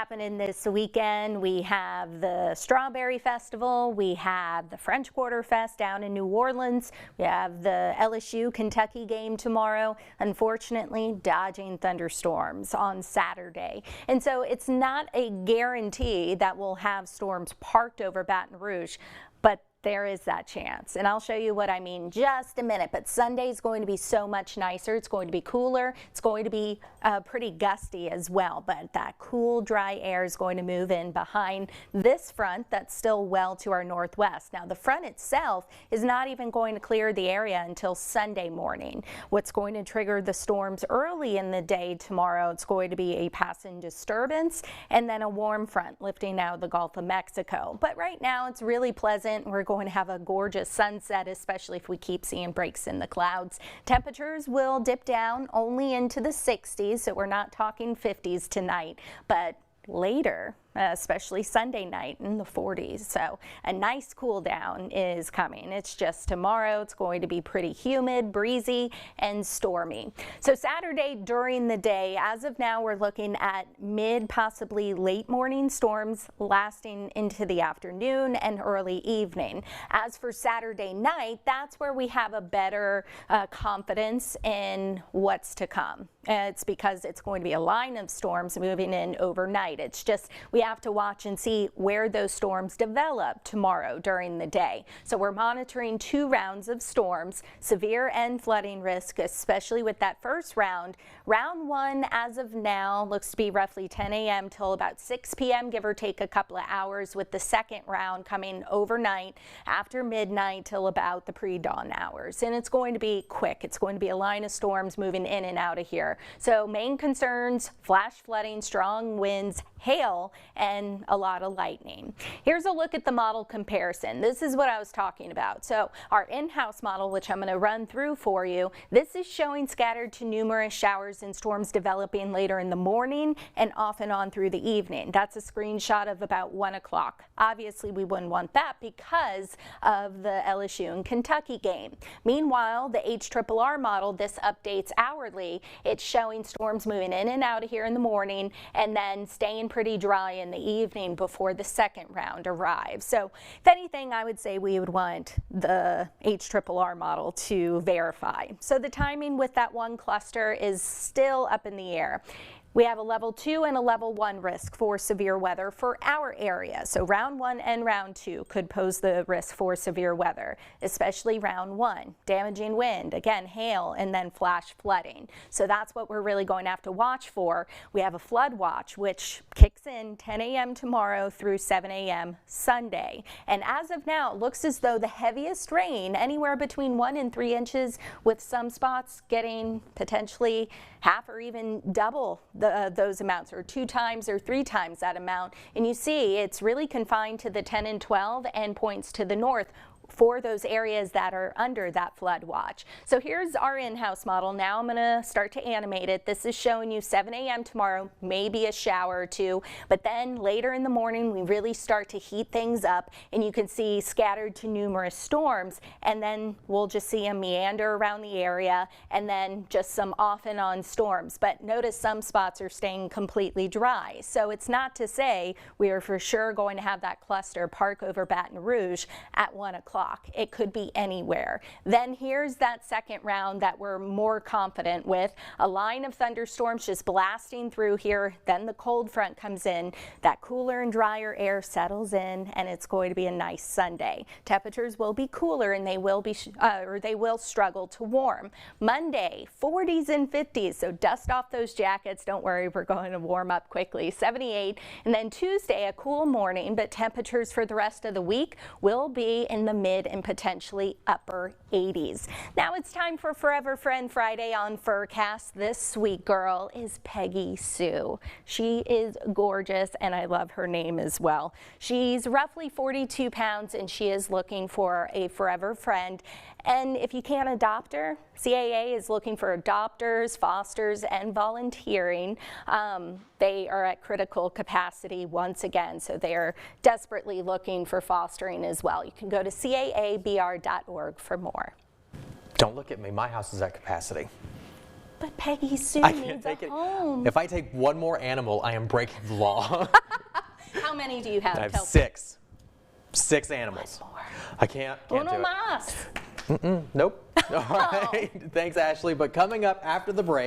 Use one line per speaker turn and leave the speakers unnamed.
happening this weekend. We have the Strawberry Festival, we have the French Quarter Fest down in New Orleans, we have the LSU Kentucky game tomorrow. Unfortunately, dodging thunderstorms on Saturday. And so it's not a guarantee that we'll have storms parked over Baton Rouge, but there is that chance, and I'll show you what I mean just a minute. But Sunday is going to be so much nicer. It's going to be cooler. It's going to be pretty gusty as well, but that cool, dry air is going to move in behind this front that's still well to our northwest. Now, the front itself is not even going to clear the area until Sunday morning. What's going to trigger the storms early in the day tomorrow, it's going to be a passing disturbance and then a warm front lifting out of the Gulf of Mexico. But right now, it's really pleasant. We're going to have a gorgeous sunset, especially if we keep seeing breaks in the clouds. Temperatures will dip down only into the 60s, so we're not talking 50s tonight, but later, especially Sunday night, in the 40s. So a nice cool down is coming. It's just tomorrow. It's going to be pretty humid, breezy, and stormy. So Saturday during the day, as of now, we're looking at mid, possibly late morning storms lasting into the afternoon and early evening. As for Saturday night, that's where we have a better confidence in what's to come. It's because it's going to be a line of storms moving in overnight. It's just we have to watch and see where those storms develop tomorrow during the day. So we're monitoring 2 rounds of storms, severe and flooding risk, especially with that first round. Round 1 as of now looks to be roughly 10 a.m. till about 6 p.m., give or take a couple of hours, with the second round coming overnight after midnight till about the pre-dawn hours. And it's going to be quick. It's going to be a line of storms moving in and out of here. So main concerns: flash flooding, strong winds, hail, and a lot of lightning. Here's a look at the model comparison. This is what I was talking about. So our in-house model, which I'm going to run through for you, this is showing scattered to numerous showers and storms developing later in the morning and off and on through the evening. That's a screenshot of about 1 o'clock. Obviously, we wouldn't want that because of the LSU and Kentucky game. Meanwhile, the HRRR model, this updates hourly. It's showing storms moving in and out of here in the morning and then staying pretty dry in the evening before the second round arrives. So if anything, I would say we would want the HRRR model to verify. So the timing with that one cluster is still up in the air. We have a level 2 and a level 1 risk for severe weather for our area. So round 1 and round 2 could pose the risk for severe weather, especially round 1. Damaging wind, again, hail, and then flash flooding. So that's what we're really going to have to watch for. We have a flood watch, which kicks in 10 a.m. tomorrow through 7 a.m. Sunday. And as of now, it looks as though the heaviest rain, anywhere between 1 and 3 inches, with some spots getting potentially half or even double those amounts, or 2 times or 3 times that amount. And you see it's really confined to the 10 and 12 and points to the north for those areas that are under that flood watch. So here's our in-house model. Now I'm going to start to animate it. This is showing you 7 a.m. tomorrow, maybe a shower or 2, but then later in the morning we really start to heat things up, and you can see scattered to numerous storms, and then we'll just see them meander around the area, and then just some off and on storms. But notice some spots are staying completely dry. So it's not to say we are for sure going to have that cluster park over Baton Rouge at 1 o'clock. It could be anywhere. Then here's that second round that we're more confident with. A line of thunderstorms just blasting through here. Then the cold front comes in. That cooler and drier air settles in, and it's going to be a nice Sunday. Temperatures will be cooler, and they will struggle to warm. Monday, 40s and 50s. So dust off those jackets. Don't worry, we're going to warm up quickly. 78. And then Tuesday, a cool morning, but temperatures for the rest of the week will be in the mid and potentially upper 80s. Now it's time for Forever Friend Friday on Furcast. This sweet girl is Peggy Sue. She is gorgeous, and I love her name as well. She's roughly 42 pounds, and she is looking for a forever friend. And if you can't adopt her, CAA is looking for adopters, fosters, and volunteering. They are at critical capacity once again, so they are desperately looking for fostering as well. You can go to caabr.org for more.
Don't look at me. My house is at capacity.
But Peggy Sue
I can't
needs
take
a
it.
home.
If I take one more animal, I am breaking the law.
How many do you have?
I have
Tell-
6. 6 animals.
One more.
I can't
Uno
do it.
más.
Nope. All right. Thanks, Ashley. But coming up after the break,